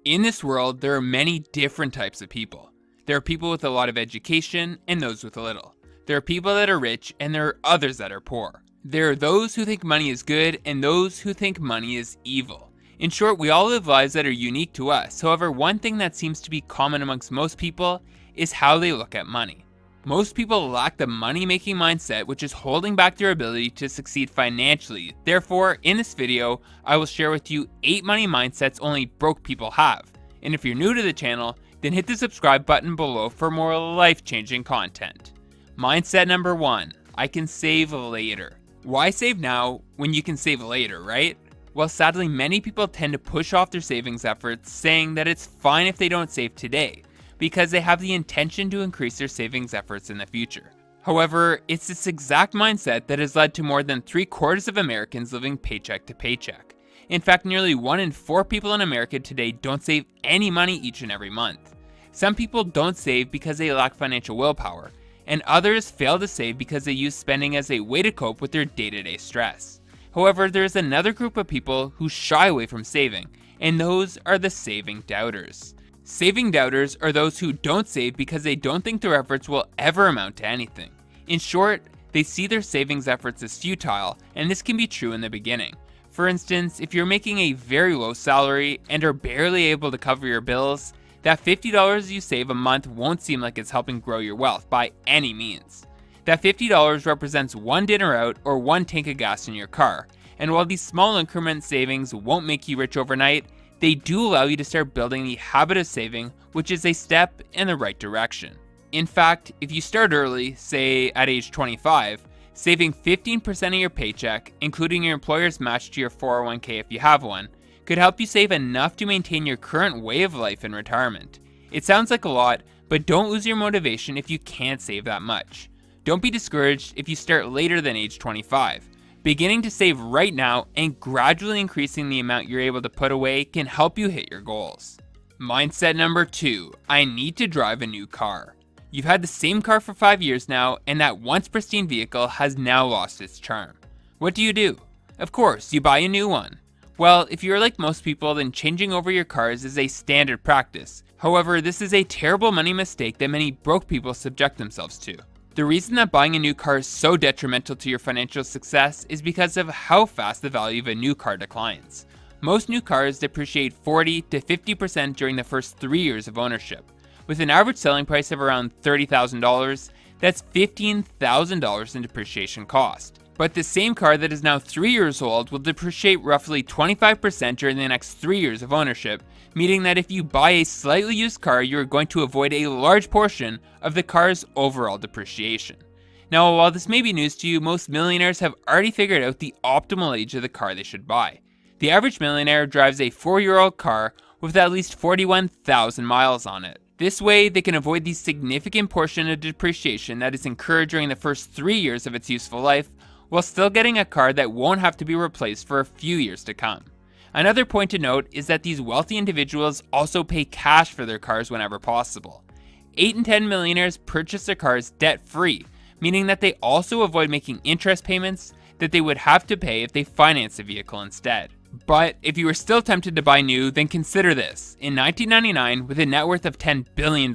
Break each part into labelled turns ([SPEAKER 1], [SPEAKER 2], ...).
[SPEAKER 1] In this world, there are many different types of people. There are people with a lot of education and those with a little. There are people that are rich and there are others that are poor. There are those who think money is good and those who think money is evil. In short, we all live lives that are unique to us. However, one thing that seems to be common amongst most people is how they look at money. Most people lack the money-making mindset, which is holding back their ability to succeed financially. Therefore, in this video, I will share with you 8 money mindsets only broke people have. And if you're new to the channel, then hit the subscribe button below for more life-changing content. Mindset number 1, I can save later. Why save now when you can save later, right? Well, sadly, many people tend to push off their savings efforts, saying that it's fine if they don't save today, because they have the intention to increase their savings efforts in the future. However, it's this exact mindset that has led to more than 3/4 of Americans living paycheck to paycheck. In fact, nearly 1 in 4 people in America today don't save any money each and every month. Some people don't save because they lack financial willpower, and others fail to save because they use spending as a way to cope with their day-to-day stress. However, there is another group of people who shy away from saving, and those are the saving doubters. Saving doubters are those who don't save because they don't think their efforts will ever amount to anything. In short, they see their savings efforts as futile, and this can be true in the beginning. For instance, if you're making a very low salary and are barely able to cover your bills, that $50 you save a month won't seem like it's helping grow your wealth by any means. That $50 represents one dinner out or one tank of gas in your car, and while these small increment savings won't make you rich overnight, they do allow you to start building the habit of saving, which is a step in the right direction. In fact, if you start early, say at age 25, saving 15% of your paycheck, including your employer's match to your 401k if you have one, could help you save enough to maintain your current way of life in retirement. It sounds like a lot, but don't lose your motivation if you can't save that much. Don't be discouraged if you start later than age 25. Beginning to save right now and gradually increasing the amount you're able to put away can help you hit your goals. Mindset number 2, I need to drive a new car. You've had the same car for 5 years now, and that once pristine vehicle has now lost its charm. What do? Of course, you buy a new one. Well, if you're like most people, then changing over your cars is a standard practice. However, this is a terrible money mistake that many broke people subject themselves to. The reason that buying a new car is so detrimental to your financial success is because of how fast the value of a new car declines. Most new cars depreciate 40 to 50% during the first 3 years of ownership. With an average selling price of around $30,000, that's $15,000 in depreciation cost. But the same car that is now 3 years old will depreciate roughly 25% during the next 3 years of ownership, meaning that if you buy a slightly used car, you are going to avoid a large portion of the car's overall depreciation. Now, while this may be news to you, most millionaires have already figured out the optimal age of the car they should buy. The average millionaire drives a 4-year-old car with at least 41,000 miles on it. This way, they can avoid the significant portion of depreciation that is incurred during the first 3 years of its useful life, while still getting a car that won't have to be replaced for a few years to come. Another point to note is that these wealthy individuals also pay cash for their cars whenever possible. 8 in 10 millionaires purchase their cars debt-free, meaning that they also avoid making interest payments that they would have to pay if they finance the vehicle instead. But if you are still tempted to buy new, then consider this. In 1999, with a net worth of $10 billion,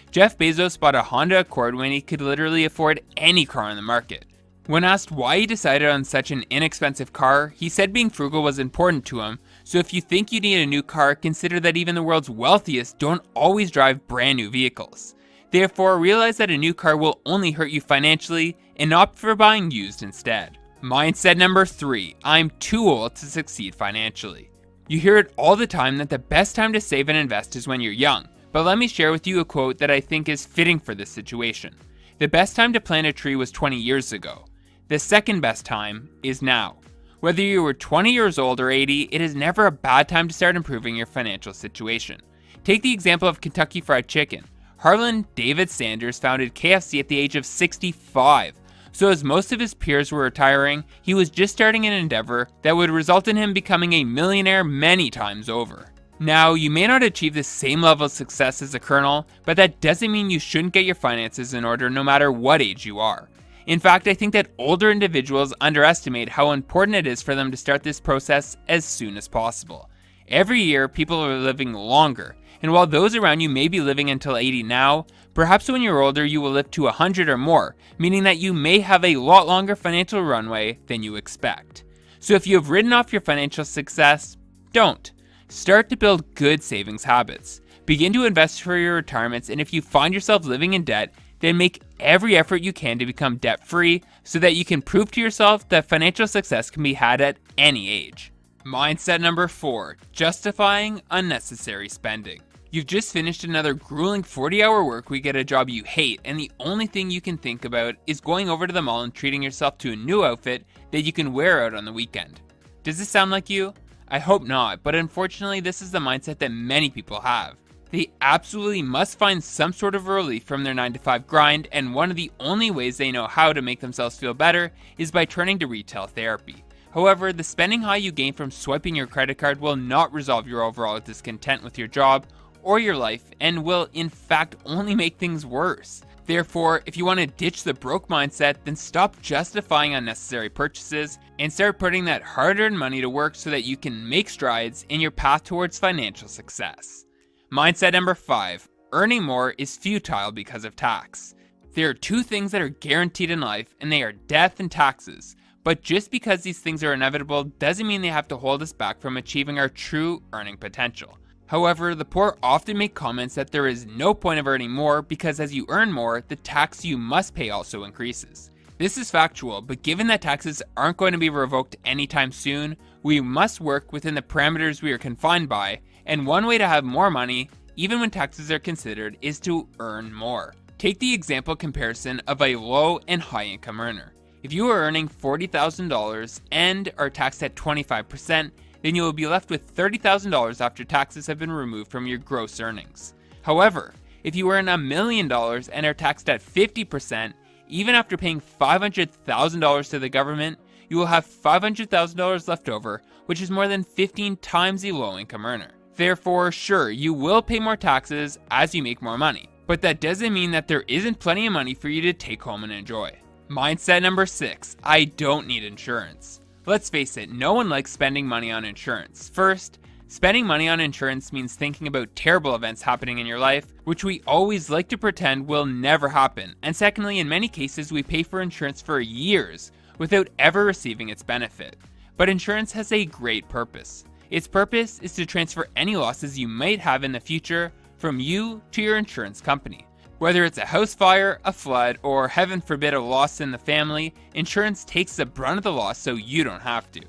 [SPEAKER 1] Jeff Bezos bought a Honda Accord when he could literally afford any car on the market. When asked why he decided on such an inexpensive car, he said being frugal was important to him, so if you think you need a new car, consider that even the world's wealthiest don't always drive brand new vehicles. Therefore, realize that a new car will only hurt you financially and opt for buying used instead. Mindset number 3, I'm too old to succeed financially. You hear it all the time that the best time to save and invest is when you're young, but let me share with you a quote that I think is fitting for this situation. The best time to plant a tree was 20 years ago. The second best time is now. Whether you were 20 years old or 80, it is never a bad time to start improving your financial situation. Take the example of Kentucky Fried Chicken. Harlan David Sanders founded KFC at the age of 65. So as most of his peers were retiring, he was just starting an endeavor that would result in him becoming a millionaire many times over. Now, you may not achieve the same level of success as a colonel, but that doesn't mean you shouldn't get your finances in order no matter what age you are. In fact, I think that older individuals underestimate how important it is for them to start this process as soon as possible. Every year, people are living longer, and while those around you may be living until 80 now, perhaps when you're older you will live to 100 or more, meaning that you may have a lot longer financial runway than you expect. So if you have written off your financial success, don't. Start to build good savings habits. Begin to invest for your retirements, and if you find yourself living in debt, then make every effort you can to become debt-free so that you can prove to yourself that financial success can be had at any age. Mindset number 4, justifying unnecessary spending. You've just finished another grueling 40-hour work week at a job you hate, and the only thing you can think about is going over to the mall and treating yourself to a new outfit that you can wear out on the weekend. Does this sound like you? I hope not, but unfortunately this is the mindset that many people have. They absolutely must find some sort of relief from their 9-to-5 grind, and one of the only ways they know how to make themselves feel better is by turning to retail therapy. However, the spending high you gain from swiping your credit card will not resolve your overall discontent with your job or your life, and will in fact only make things worse. Therefore, if you want to ditch the broke mindset, then stop justifying unnecessary purchases and start putting that hard-earned money to work so that you can make strides in your path towards financial success. Mindset number 5, earning more is futile because of tax. There are two things that are guaranteed in life, and they are death and taxes. But just because these things are inevitable doesn't mean they have to hold us back from achieving our true earning potential. However, the poor often make comments that there is no point of earning more because as you earn more, the tax you must pay also increases. This is factual, but given that taxes aren't going to be revoked anytime soon, we must work within the parameters we are confined by, and one way to have more money, even when taxes are considered, is to earn more. Take the example comparison of a low and high income earner. If you are earning $40,000 and are taxed at 25%, then you will be left with $30,000 after taxes have been removed from your gross earnings. However, if you earn $1 million and are taxed at 50%, even after paying $500,000 to the government, you will have $500,000 left over, which is more than 15 times a low-income earner. Therefore, sure, you will pay more taxes as you make more money, but that doesn't mean that there isn't plenty of money for you to take home and enjoy. Mindset number 6, I don't need insurance. Let's face it, no one likes spending money on insurance. First, spending money on insurance means thinking about terrible events happening in your life, which we always like to pretend will never happen. And secondly, in many cases, we pay for insurance for years without ever receiving its benefit. But insurance has a great purpose. Its purpose is to transfer any losses you might have in the future from you to your insurance company. Whether it's a house fire, a flood, or heaven forbid a loss in the family, insurance takes the brunt of the loss so you don't have to.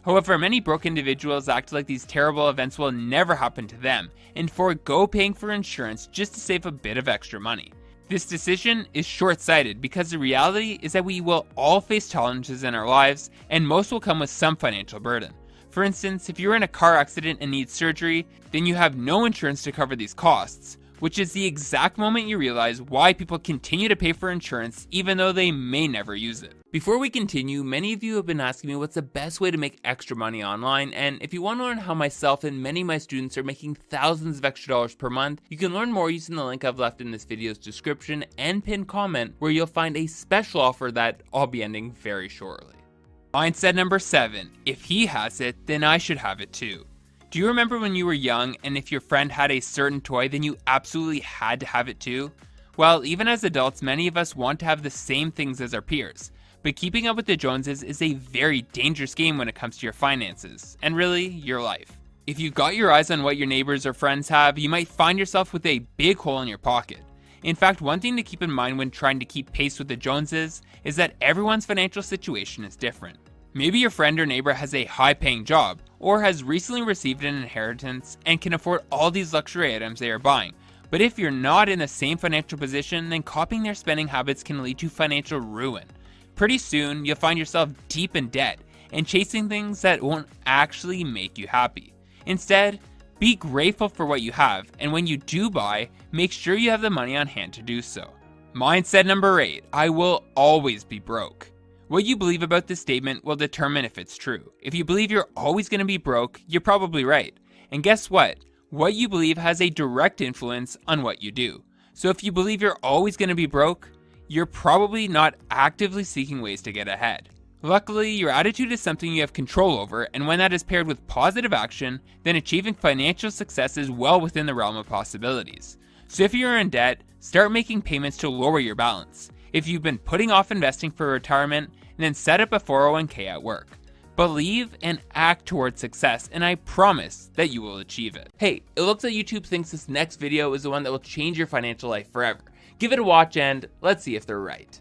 [SPEAKER 1] However, many broke individuals act like these terrible events will never happen to them and forego paying for insurance just to save a bit of extra money. This decision is short-sighted because the reality is that we will all face challenges in our lives, and most will come with some financial burden. For instance, if you're in a car accident and need surgery, then you have no insurance to cover these costs, which is the exact moment you realize why people continue to pay for insurance even though they may never use it. Before we continue, many of you have been asking me what's the best way to make extra money online, and if you want to learn how myself and many of my students are making thousands of extra dollars per month, you can learn more using the link I've left in this video's description and pinned comment, where you'll find a special offer that I'll be ending very shortly. Mindset number 7, if he has it, then I should have it too. Do you remember when you were young and if your friend had a certain toy, then you absolutely had to have it too? Well, even as adults, many of us want to have the same things as our peers, but keeping up with the Joneses is a very dangerous game when it comes to your finances, and really, your life. If you've got your eyes on what your neighbors or friends have, you might find yourself with a big hole in your pocket. In fact, one thing to keep in mind when trying to keep pace with the Joneses is that everyone's financial situation is different. Maybe your friend or neighbor has a high-paying job, or has recently received an inheritance and can afford all these luxury items they are buying. But if you're not in the same financial position, then copying their spending habits can lead to financial ruin. Pretty soon, you'll find yourself deep in debt and chasing things that won't actually make you happy. Instead, be grateful for what you have, and when you do buy, make sure you have the money on hand to do so. Mindset number 8, I will always be broke. What you believe about this statement will determine if it's true. If you believe you're always going to be broke, you're probably right. And guess what? What you believe has a direct influence on what you do. So if you believe you're always going to be broke, you're probably not actively seeking ways to get ahead. Luckily, your attitude is something you have control over, and when that is paired with positive action, then achieving financial success is well within the realm of possibilities. So if you're in debt, start making payments to lower your balance. If you've been putting off investing for retirement, then set up a 401k at work. Believe and act towards success, and I promise that you will achieve it. Hey, it looks like YouTube thinks this next video is the one that will change your financial life forever. Give it a watch and let's see if they're right.